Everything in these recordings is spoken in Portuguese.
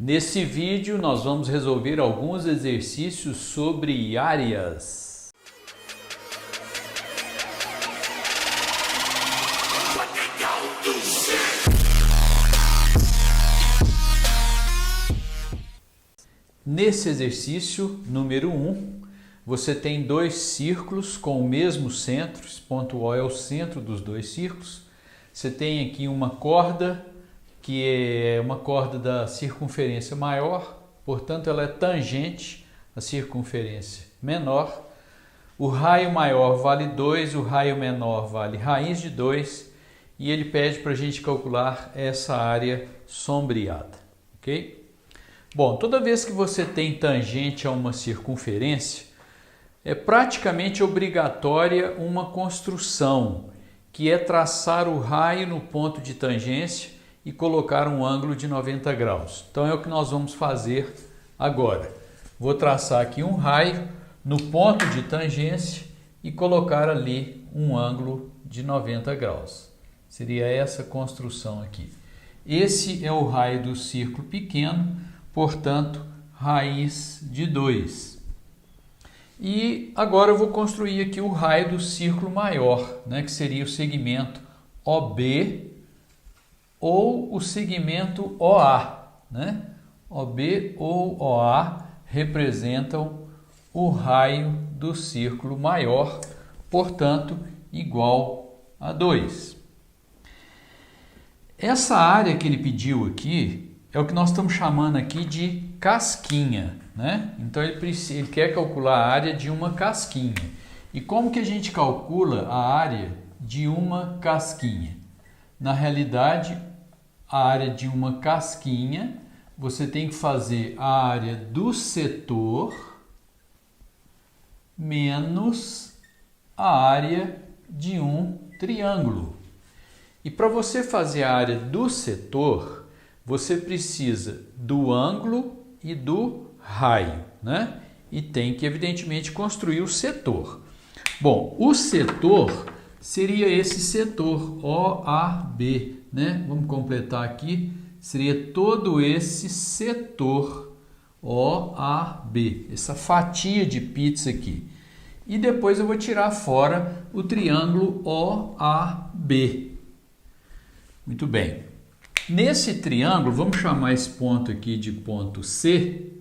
Nesse vídeo nós vamos resolver alguns exercícios sobre áreas. Nesse exercício número 1, você tem dois círculos com o mesmo centro, esse ponto O é o centro dos dois círculos. Você tem aqui uma corda, que é uma corda da circunferência maior, portanto ela é tangente à circunferência menor. O raio maior vale 2, o raio menor vale raiz de 2, e ele pede para a gente calcular essa área sombreada, ok? Bom, toda vez que você tem tangente a uma circunferência, é praticamente obrigatória uma construção, que é traçar o raio no ponto de tangência e colocar um ângulo de 90 graus. Então é o que nós vamos fazer agora. Vou traçar aqui um raio no ponto de tangência e colocar ali um ângulo de 90 graus. Seria essa construção aqui. Esse é o raio do círculo pequeno, portanto, raiz de 2. E agora eu vou construir aqui o raio do círculo maior, né, que seria o segmento OB ou o segmento OA, né? OB ou OA representam o raio do círculo maior, portanto, igual a 2. Essa área que ele pediu aqui é o que nós estamos chamando aqui de casquinha, né? Então ele quer calcular a área de uma casquinha. E como que a gente calcula a área de uma casquinha? Na realidade, a área de uma casquinha, você tem que fazer a área do setor menos a área de um triângulo. E para você fazer a área do setor, você precisa do ângulo e do raio, né? E tem que, evidentemente, construir o setor. Bom, o setor seria esse setor OAB, né? Vamos completar aqui, seria todo esse setor OAB, essa fatia de pizza aqui. E depois eu vou tirar fora o triângulo OAB. Muito bem. Nesse triângulo, vamos chamar esse ponto aqui de ponto C.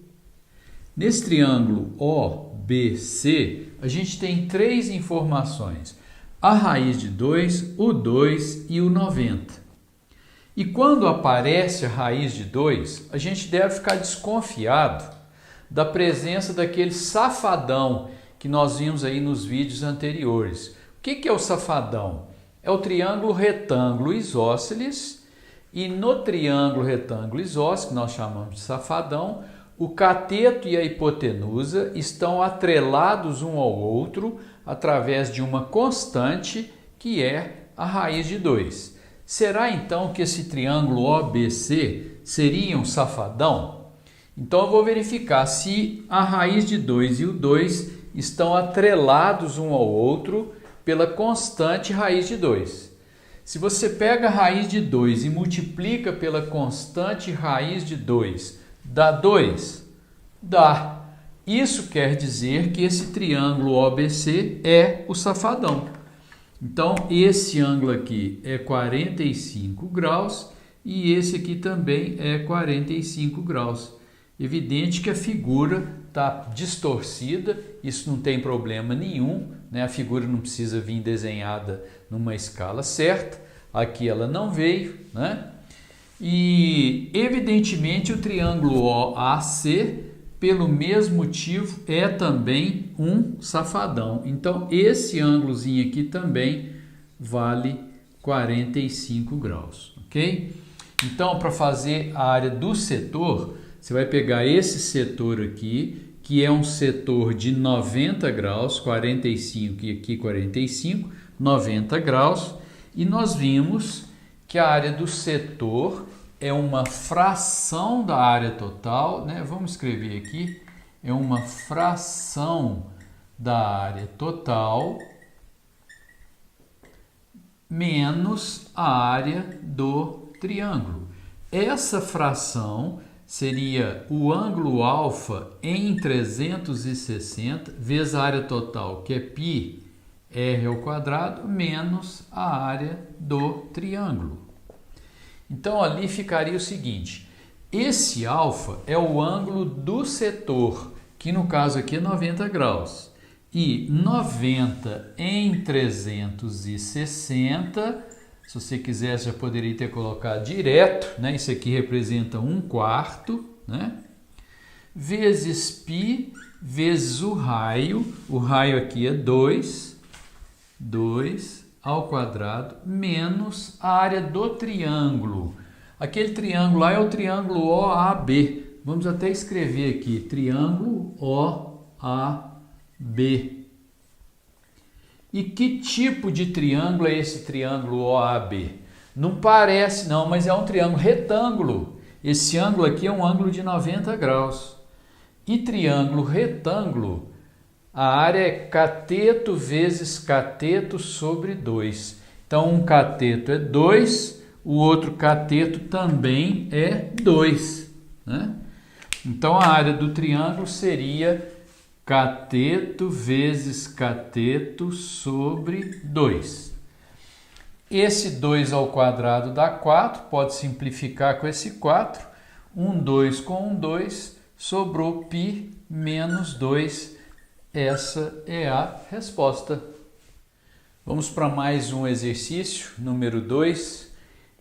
Nesse triângulo OBC, a gente tem três informações: a raiz de 2, o 2 e o 90. E quando aparece a raiz de 2, a gente deve ficar desconfiado da presença daquele safadão que nós vimos aí nos vídeos anteriores. O que é o safadão? É o triângulo retângulo isósceles, e no triângulo retângulo isósceles, que nós chamamos de safadão, o cateto e a hipotenusa estão atrelados um ao outro através de uma constante, que é a raiz de 2. Será então que esse triângulo OBC seria um safadão? Então eu vou verificar se a raiz de 2 e o 2 estão atrelados um ao outro pela constante raiz de 2. Se você pega a raiz de 2 e multiplica pela constante raiz de 2, dá 2? Dá. Isso quer dizer que esse triângulo OBC é o safadão. Então, esse ângulo aqui é 45 graus e esse aqui também é 45 graus. Evidente que a figura está distorcida, isso não tem problema nenhum, né? A figura não precisa vir desenhada numa escala certa, aqui ela não veio, né? E evidentemente o triângulo OAC, pelo mesmo motivo, é também um safadão. Então esse ângulozinho aqui também vale 45 graus, ok? Então, para fazer a área do setor, você vai pegar esse setor aqui, que é um setor de 90 graus, 45 e aqui 45, 90 graus, e nós vimos que a área do setor é uma fração da área total, né? Vamos escrever aqui, é uma fração da área total menos a área do triângulo. Essa fração seria o ângulo alfa em 360 vezes a área total, que é πr ao quadrado, menos a área do triângulo. Então, ali ficaria o seguinte, esse alfa é o ângulo do setor, que no caso aqui é 90 graus. E 90 em 360, se você quisesse, já poderia ter colocado direto, né? Isso aqui representa 1/4, né? Vezes π, vezes o raio aqui é 2 ao quadrado, menos a área do triângulo. Aquele triângulo lá é o triângulo OAB. Vamos até escrever aqui, triângulo OAB. E que tipo de triângulo é esse triângulo OAB? Não parece não, mas é um triângulo retângulo. Esse ângulo aqui é um ângulo de 90 graus. E triângulo retângulo, a área é cateto vezes cateto sobre 2. Então, um cateto é 2, o outro cateto também é 2, né? Então, a área do triângulo seria cateto vezes cateto sobre 2. Esse 2 ao quadrado dá 4, pode simplificar com esse 4. 2 com 2, sobrou π menos 2. Essa é a resposta. Vamos para mais um exercício, número 2.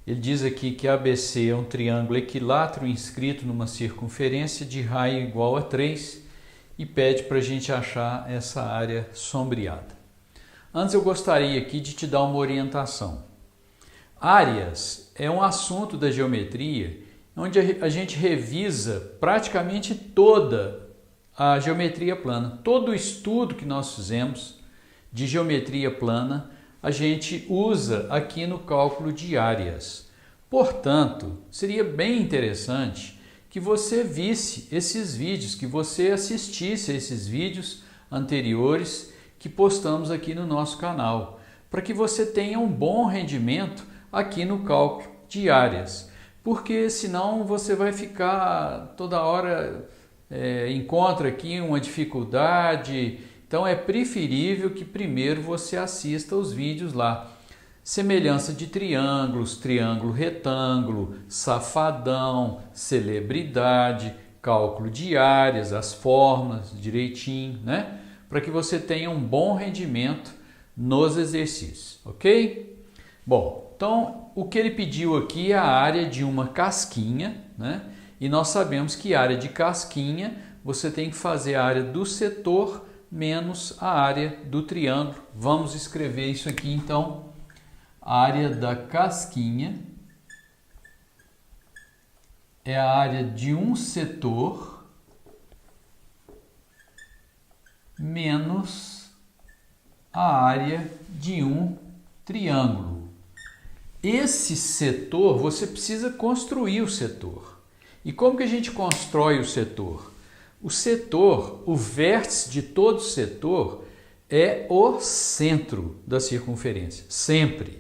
Ele diz aqui que ABC é um triângulo equilátero inscrito numa circunferência de raio igual a 3 e pede para a gente achar essa área sombreada. Antes eu gostaria aqui de te dar uma orientação. Áreas é um assunto da geometria onde a gente revisa praticamente toda a geometria plana. Todo o estudo que nós fizemos de geometria plana, a gente usa aqui no cálculo de áreas. Portanto, seria bem interessante que você visse esses vídeos, que você assistisse a esses vídeos anteriores que postamos aqui no nosso canal, para que você tenha um bom rendimento aqui no cálculo de áreas. Porque senão você vai ficar toda hora, encontra aqui uma dificuldade. Então é preferível que primeiro você assista os vídeos lá. Semelhança de triângulos, triângulo retângulo, safadão, celebridade, cálculo de áreas, as formas direitinho, né? Para que você tenha um bom rendimento nos exercícios, ok? Bom, então o que ele pediu aqui é a área de uma casquinha, né? E nós sabemos que a área de casquinha você tem que fazer a área do setor menos a área do triângulo. Vamos escrever isso aqui então. A área da casquinha é a área de um setor menos a área de um triângulo. Esse setor, você precisa construir o setor. E como que a gente constrói o setor? O setor, o vértice de todo setor é o centro da circunferência, sempre.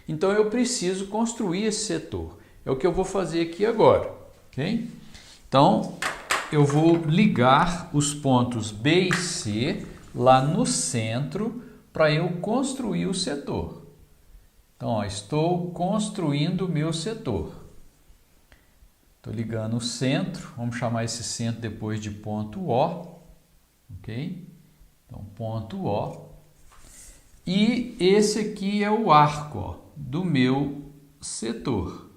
Então eu preciso construir esse setor. É o que eu vou fazer aqui agora, ok? Então eu vou ligar os pontos B e C lá no centro para eu construir o setor. Então, ó, estou construindo o meu setor. Estou ligando o centro, vamos chamar esse centro depois de ponto O, ok? Então, ponto O. E esse aqui é o arco, ó, do meu setor.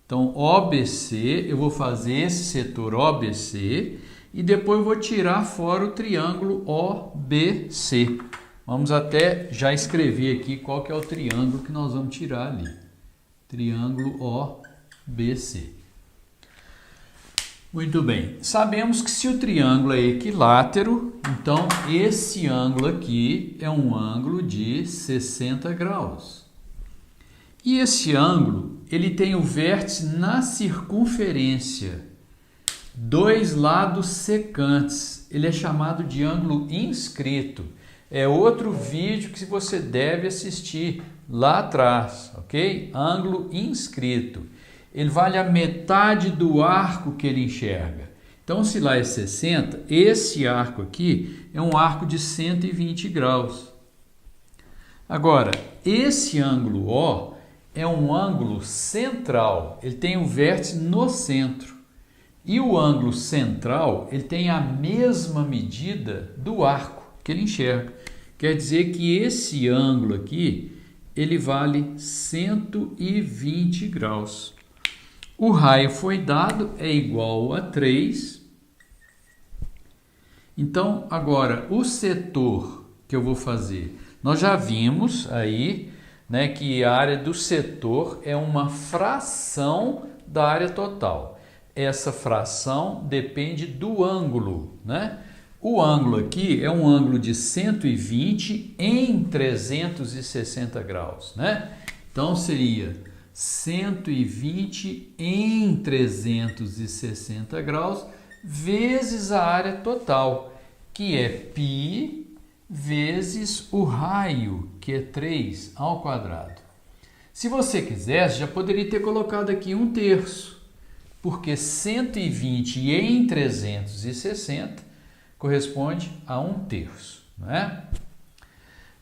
Então, OBC, eu vou fazer esse setor OBC e depois eu vou tirar fora o triângulo OBC. Vamos até já escrever aqui qual que é o triângulo que nós vamos tirar ali. Triângulo OBC. Muito bem. Sabemos que se o triângulo é equilátero, então esse ângulo aqui é um ângulo de 60 graus. E esse ângulo, ele tem o vértice na circunferência, dois lados secantes. Ele é chamado de ângulo inscrito. É outro vídeo que você deve assistir lá atrás, ok? Ângulo inscrito. ele vale a metade do arco que ele enxerga. Então, se lá é 60, esse arco aqui é um arco de 120 graus. Agora, esse ângulo O é um ângulo central, ele tem um vértice no centro. E o ângulo central, ele tem a mesma medida do arco que ele enxerga. Quer dizer que esse ângulo aqui, ele vale 120 graus. O raio foi dado, é igual a 3. Então, agora, o setor que eu vou fazer, nós já vimos aí, né, que a área do setor é uma fração da área total. Essa fração depende do ângulo, né? O ângulo aqui é um ângulo de 120 em 360 graus, né? Então, seria 120 em 360 graus vezes a área total, que é π vezes o raio, que é 3 ao quadrado. Se você quisesse, já poderia ter colocado aqui 1/3, porque 120 em 360 corresponde a 1/3, não é?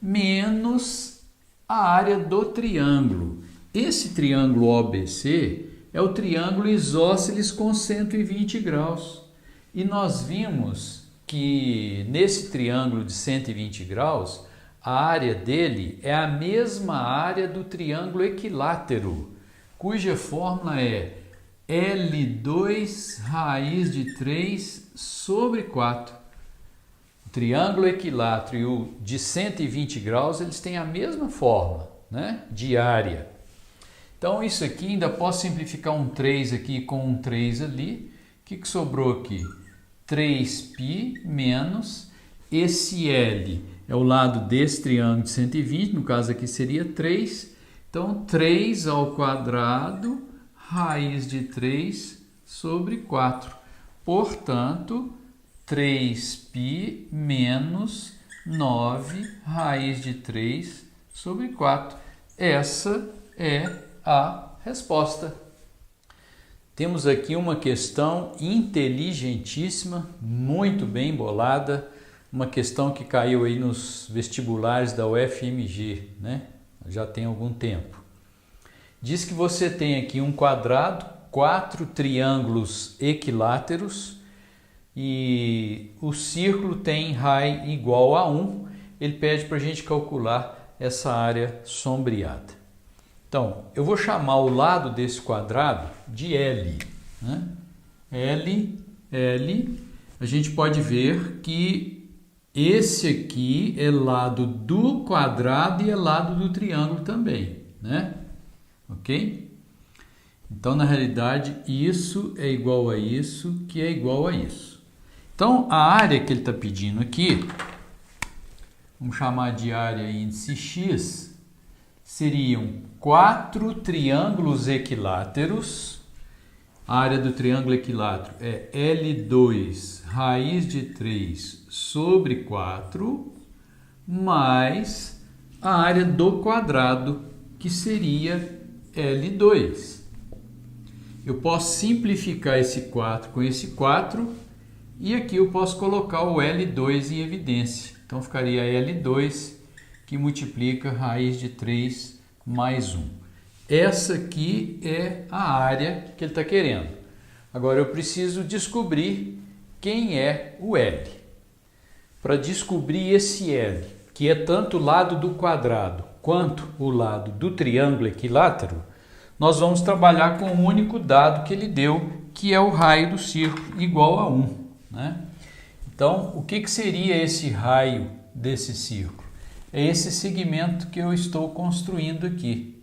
Menos a área do triângulo. Esse triângulo OBC é o triângulo isósceles com 120 graus. E nós vimos que nesse triângulo de 120 graus, a área dele é a mesma área do triângulo equilátero, cuja fórmula é L2 raiz de 3 sobre 4. O triângulo equilátero e o de 120 graus, eles têm a mesma fórmula, né, de área. Então, isso aqui ainda posso simplificar um 3 aqui com um 3 ali. O que sobrou aqui? 3π menos esse L é o lado desse triângulo de 120, no caso aqui seria 3. Então, 3 ao quadrado raiz de 3 sobre 4. Portanto, 3π menos 9 raiz de 3 sobre 4. Essa é a resposta. Temos aqui uma questão inteligentíssima, muito bem bolada, uma questão que caiu aí nos vestibulares da UFMG, né? Já tem algum tempo. Diz que você tem aqui um quadrado, 4 triângulos equiláteros e o círculo tem raio igual a 1. Ele pede para a gente calcular essa área sombreada. Então, eu vou chamar o lado desse quadrado de L, né? L, a gente pode ver que esse aqui é lado do quadrado e é lado do triângulo também, né? Ok? Então, na realidade, isso é igual a isso, que é igual a isso. Então, a área que ele está pedindo aqui, vamos chamar de área índice X, seriam 4 triângulos equiláteros. A área do triângulo equilátero é L2 raiz de 3 sobre 4, mais a área do quadrado, que seria L2. Eu posso simplificar esse 4 com esse 4, e aqui eu posso colocar o L2 em evidência. Então, ficaria L2, que multiplica raiz de 3 mais 1. Essa aqui é a área que ele está querendo. Agora, eu preciso descobrir quem é o L. Para descobrir esse L, que é tanto o lado do quadrado quanto o lado do triângulo equilátero, nós vamos trabalhar com o único dado que ele deu, que é o raio do círculo, igual a 1. Né? Então, o que seria esse raio desse círculo? É esse segmento que eu estou construindo aqui.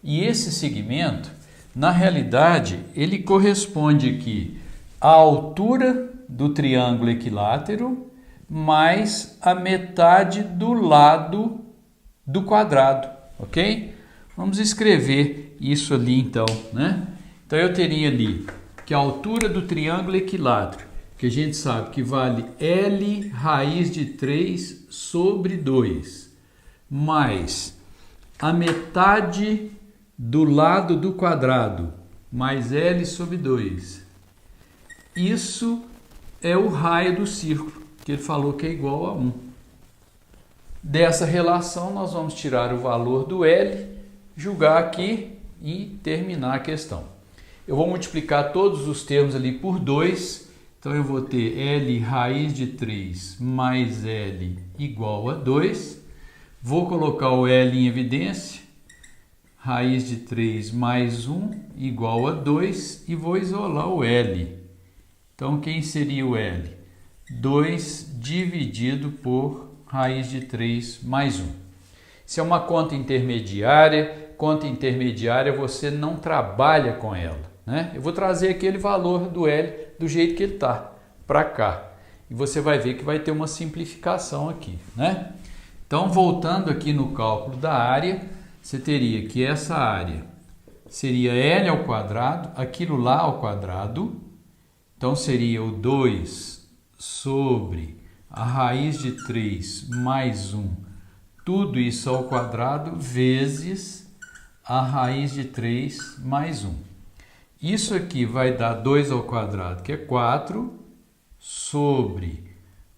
E esse segmento, na realidade, ele corresponde aqui à altura do triângulo equilátero mais a metade do lado do quadrado, ok? Vamos escrever isso ali então, né? Então eu teria ali que a altura do triângulo equilátero, que a gente sabe que vale L raiz de 3 sobre 2, mais a metade do lado do quadrado, mais L sobre 2. Isso é o raio do círculo, que ele falou que é igual a 1. Dessa relação, nós vamos tirar o valor do L, jogar aqui e terminar a questão. Eu vou multiplicar todos os termos ali por 2, então eu vou ter L raiz de 3 mais L igual a 2. Vou colocar o L em evidência, raiz de 3 mais 1 igual a 2 e vou isolar o L. Então, quem seria o L? 2 dividido por raiz de 3 mais 1. Isso é uma conta intermediária. Conta intermediária você não trabalha com ela, né? Eu vou trazer aquele valor do L do jeito que ele está, para cá. E você vai ver que vai ter uma simplificação aqui, né? Então, voltando aqui no cálculo da área, você teria que essa área seria L ao quadrado, aquilo lá ao quadrado. Então, seria o 2 sobre a raiz de 3 mais 1, tudo isso ao quadrado, vezes a raiz de 3 mais 1. Isso aqui vai dar 2 ao quadrado, que é 4, sobre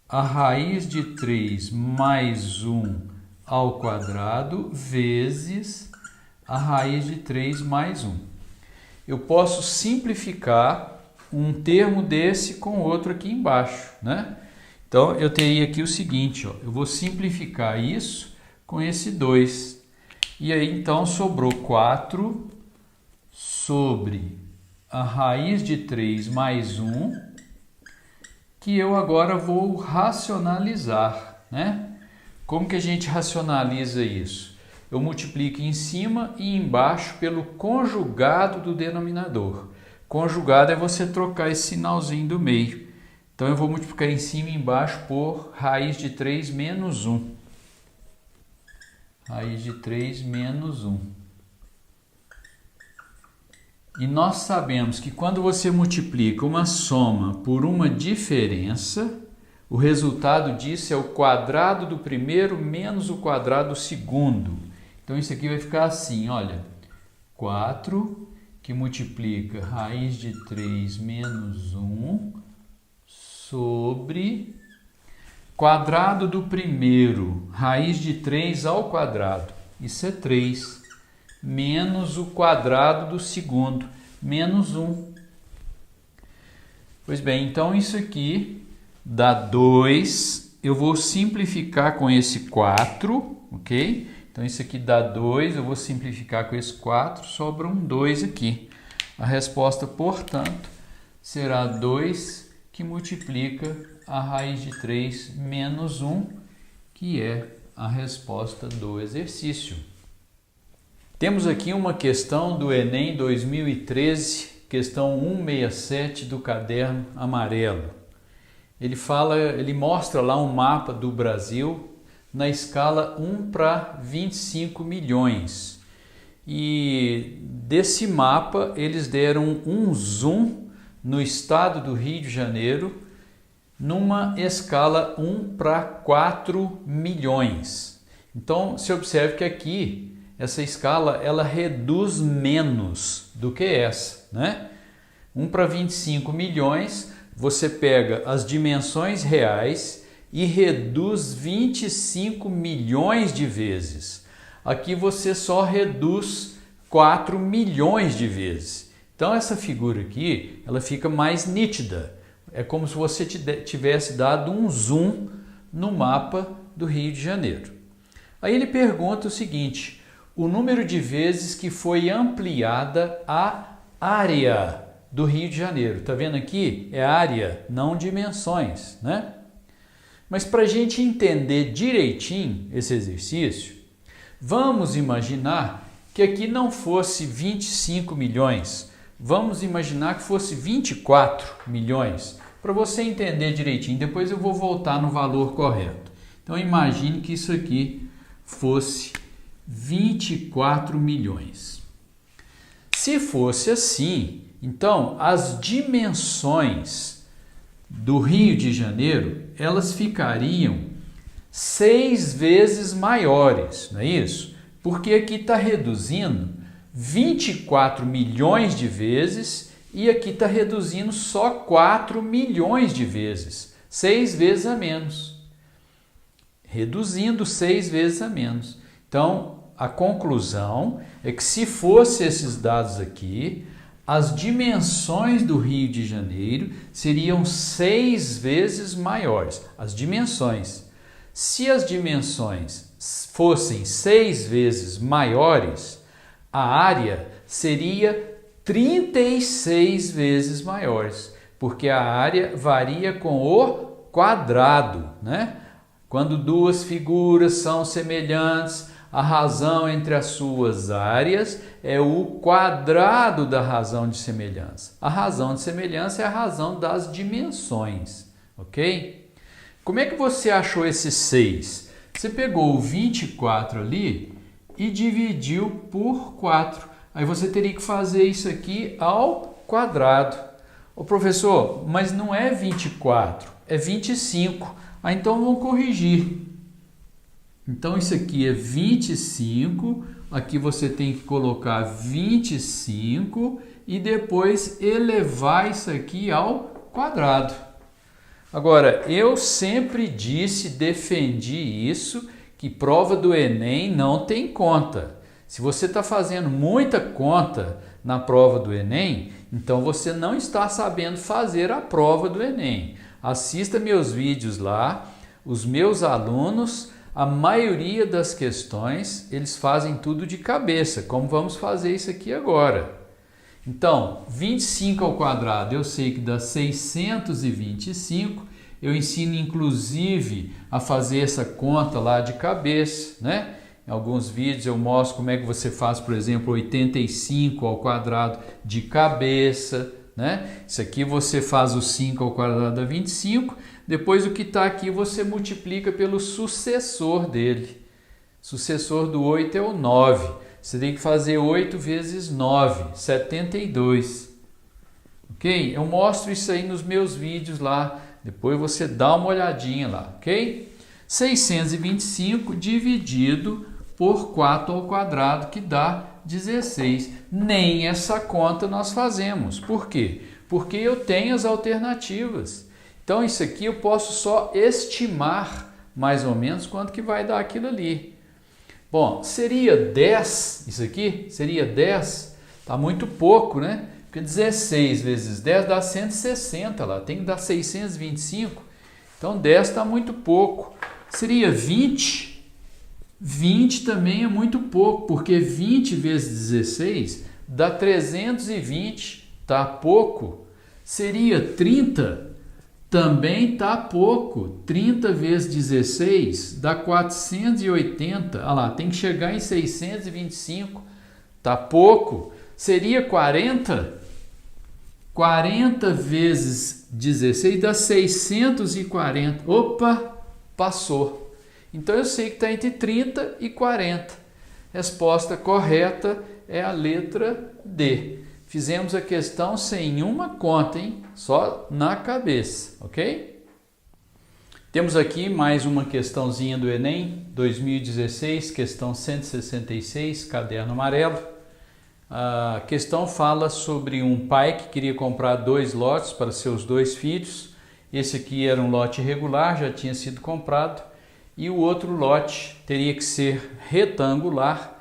a raiz de 3 mais 1 ao quadrado, vezes a raiz de 3 mais 1. Eu posso simplificar um termo desse com outro aqui embaixo, né? Então, eu teria aqui o seguinte, ó, eu vou simplificar isso com esse 2. E aí, então, sobrou 4 sobre a raiz de 3 mais 1, que eu agora vou racionalizar, né? Como que a gente racionaliza isso? Eu multiplico em cima e embaixo pelo conjugado do denominador. Conjugado é você trocar esse sinalzinho do meio. Então, eu vou multiplicar em cima e embaixo por raiz de 3 menos 1. Raiz de 3 menos 1. E nós sabemos que quando você multiplica uma soma por uma diferença, o resultado disso é o quadrado do primeiro menos o quadrado do segundo. Então, isso aqui vai ficar assim, olha. 4 que multiplica raiz de 3 menos 1 sobre quadrado do primeiro, raiz de 3 ao quadrado. Isso é 3. Menos o quadrado do segundo, menos 1. Pois bem, então isso aqui dá 2. Eu vou simplificar com esse 4, ok? Então isso aqui dá 2, eu vou simplificar com esse 4, sobra um 2 aqui. A resposta, portanto, será 2 que multiplica a raiz de 3 menos 1, que é a resposta do exercício. Temos aqui uma questão do Enem 2013, questão 167 do caderno amarelo. Ele mostra lá um mapa do Brasil na escala 1 para 25 milhões. E desse mapa eles deram um zoom no estado do Rio de Janeiro numa escala 1 para 4 milhões. Então, se observe que aqui essa escala ela reduz menos do que essa, né? 1 para 25 milhões, você pega as dimensões reais e reduz 25 milhões de vezes. Aqui você só reduz 4 milhões de vezes. Então essa figura aqui, ela fica mais nítida. É como se você tivesse dado um zoom no mapa do Rio de Janeiro. Aí ele pergunta o seguinte: o número de vezes que foi ampliada a área do Rio de Janeiro. Tá vendo aqui? É área, não dimensões, né? Mas para a gente entender direitinho esse exercício, vamos imaginar que aqui não fosse 25 milhões, vamos imaginar que fosse 24 milhões, para você entender direitinho. Depois eu vou voltar no valor correto. Então imagine que isso aqui fosse 24 milhões. Se fosse assim, então as dimensões do Rio de Janeiro, elas ficariam 6 vezes maiores, não é isso? Porque aqui está reduzindo 24 milhões de vezes e aqui está reduzindo só 4 milhões de vezes, 6 vezes a menos. Reduzindo 6 vezes a menos. Então, a conclusão é que se fosse esses dados aqui, as dimensões do Rio de Janeiro seriam 6 vezes maiores. As dimensões. Se as dimensões fossem 6 vezes maiores, a área seria 36 vezes maiores, porque a área varia com o quadrado, né? Quando duas figuras são semelhantes, a razão entre as suas áreas é o quadrado da razão de semelhança. A razão de semelhança é a razão das dimensões, ok? Como é que você achou esses 6? Você pegou o 24 ali e dividiu por 4. Aí você teria que fazer isso aqui ao quadrado. Ô professor, mas não é 24, é 25. Ah, então vamos corrigir. Então isso aqui é 25, aqui você tem que colocar 25 e depois elevar isso aqui ao quadrado. Agora, eu sempre disse, defendi isso, que prova do Enem não tem conta. Se você está fazendo muita conta na prova do Enem, então você não está sabendo fazer a prova do Enem. Assista meus vídeos lá, os meus alunos, a maioria das questões, eles fazem tudo de cabeça, como vamos fazer isso aqui agora. Então, 25 ao quadrado eu sei que dá 625, eu ensino inclusive a fazer essa conta lá de cabeça, né? Em alguns vídeos eu mostro como é que você faz, por exemplo, 85 ao quadrado de cabeça, né? Isso aqui você faz o 5 ao quadrado dá 25, depois o que está aqui você multiplica pelo sucessor dele. Sucessor do 8 é o 9. Você tem que fazer 8 vezes 9, 72. Ok? Eu mostro isso aí nos meus vídeos lá. Depois você dá uma olhadinha lá, ok? 625 dividido por 4 ao quadrado, que dá 16. Nem essa conta nós fazemos. Por quê? Porque eu tenho as alternativas. Então, isso aqui eu posso só estimar mais ou menos quanto que vai dar aquilo ali. Bom, seria 10 isso aqui? Seria 10? Tá muito pouco, né? Porque 16 vezes 10 dá 160 lá. Tem que dar 625. Então, 10 está muito pouco. Seria 20? 20 também é muito pouco, porque 20 vezes 16 dá 320. Tá pouco. Seria 30? Também está pouco. 30 vezes 16 dá 480. Olha lá, tem que chegar em 625. Está pouco. Seria 40? 40 vezes 16 dá 640. Opa, passou. Então eu sei que está entre 30 e 40. Resposta correta é a letra D. Fizemos a questão sem uma conta, hein? Só na cabeça, ok? Temos aqui mais uma questãozinha do Enem 2016, questão 166, caderno amarelo. A questão fala sobre um pai que queria comprar 2 lotes para seus 2 filhos. Esse aqui era um lote irregular, já tinha sido comprado. E o outro lote teria que ser retangular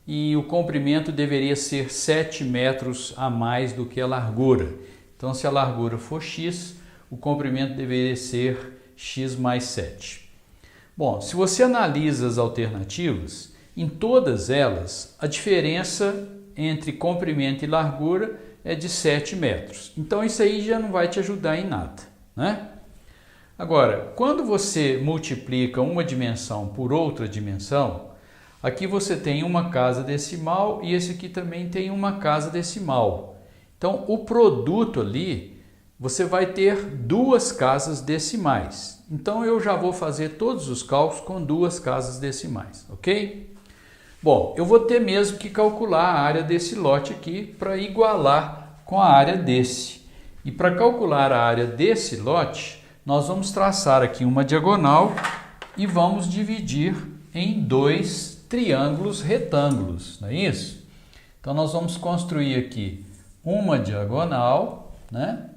e o comprimento deveria ser 7 metros a mais do que a largura. Então, se a largura for x, o comprimento deveria ser x mais 7. Bom, se você analisa as alternativas, em todas elas, a diferença entre comprimento e largura é de 7 metros. Então, isso aí já não vai te ajudar em nada, né? Agora, quando você multiplica uma dimensão por outra dimensão, aqui você tem uma casa decimal e esse aqui também tem uma casa decimal. Então, o produto ali, você vai ter 2 casas decimais. Então, eu já vou fazer todos os cálculos com 2 casas decimais, ok? Bom, eu vou ter mesmo que calcular a área desse lote aqui para igualar com a área desse. E para calcular a área desse lote, nós vamos traçar aqui uma diagonal e vamos dividir em 2 triângulos retângulos, não é isso? Então, nós vamos construir aqui uma diagonal, né?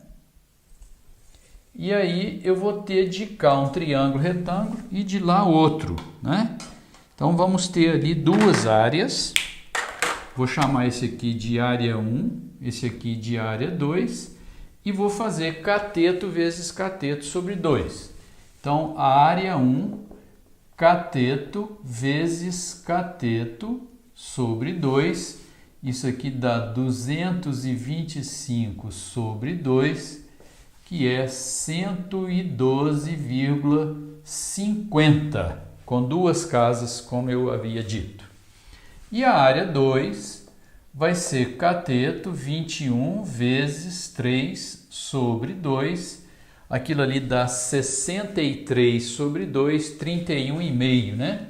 E aí eu vou ter de cá um triângulo retângulo e de lá outro, né? Então, vamos ter ali duas áreas. Vou chamar esse aqui de área 1, esse aqui de área 2, e vou fazer cateto vezes cateto sobre 2. Então, a área 1, cateto vezes cateto sobre 2, isso aqui dá 225 sobre 2, que é 112,50, com duas casas, como eu havia dito. E a área 2 vai ser cateto 21 vezes 3 sobre 2. Aquilo ali dá 63 sobre 2, 31,5, né?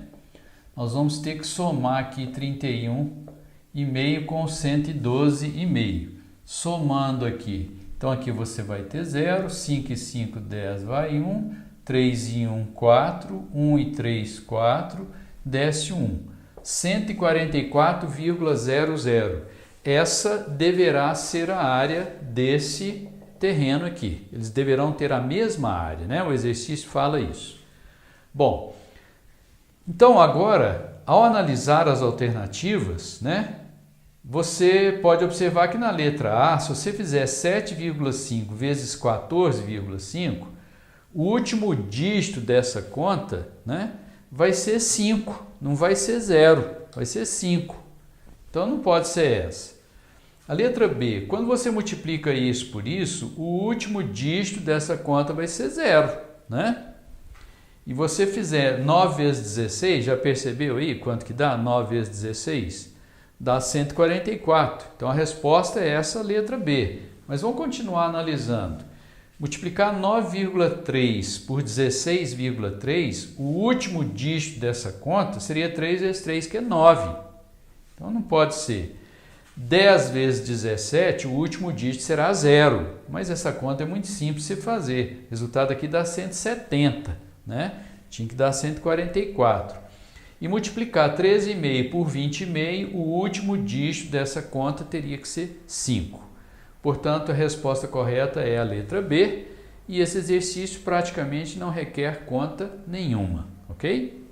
Nós vamos ter que somar aqui 31,5 com 112,5. Somando aqui. Então, aqui você vai ter 0, 5 e 5, 10, vai 1, 3 e 1, 4, 1 e 3, 4, desce 1. 144,00. Essa deverá ser a área desse terreno aqui. Eles deverão ter a mesma área, né? O exercício fala isso. Bom, então agora, ao analisar as alternativas, né? Você pode observar que na letra A, se você fizer 7,5 vezes 14,5, o último dígito dessa conta, né? Vai ser 5, não vai ser 0, vai ser 5. Então, não pode ser essa. A letra B, quando você multiplica isso por isso, o último dígito dessa conta vai ser 0, né? E você fizer 9 vezes 16, já percebeu aí quanto que dá 9 vezes 16? Dá 144. Então, a resposta é essa, letra B. Mas vamos continuar analisando. Multiplicar 9,3 por 16,3, o último dígito dessa conta seria 3 vezes 3, que é 9. Então, não pode ser. 10 vezes 17, o último dígito será 0. Mas essa conta é muito simples de se fazer. O resultado aqui dá 170, né? Tinha que dar 144. E multiplicar 13,5 por 20,5, o último dígito dessa conta teria que ser 5. Portanto, a resposta correta é a letra B, e esse exercício praticamente não requer conta nenhuma, ok?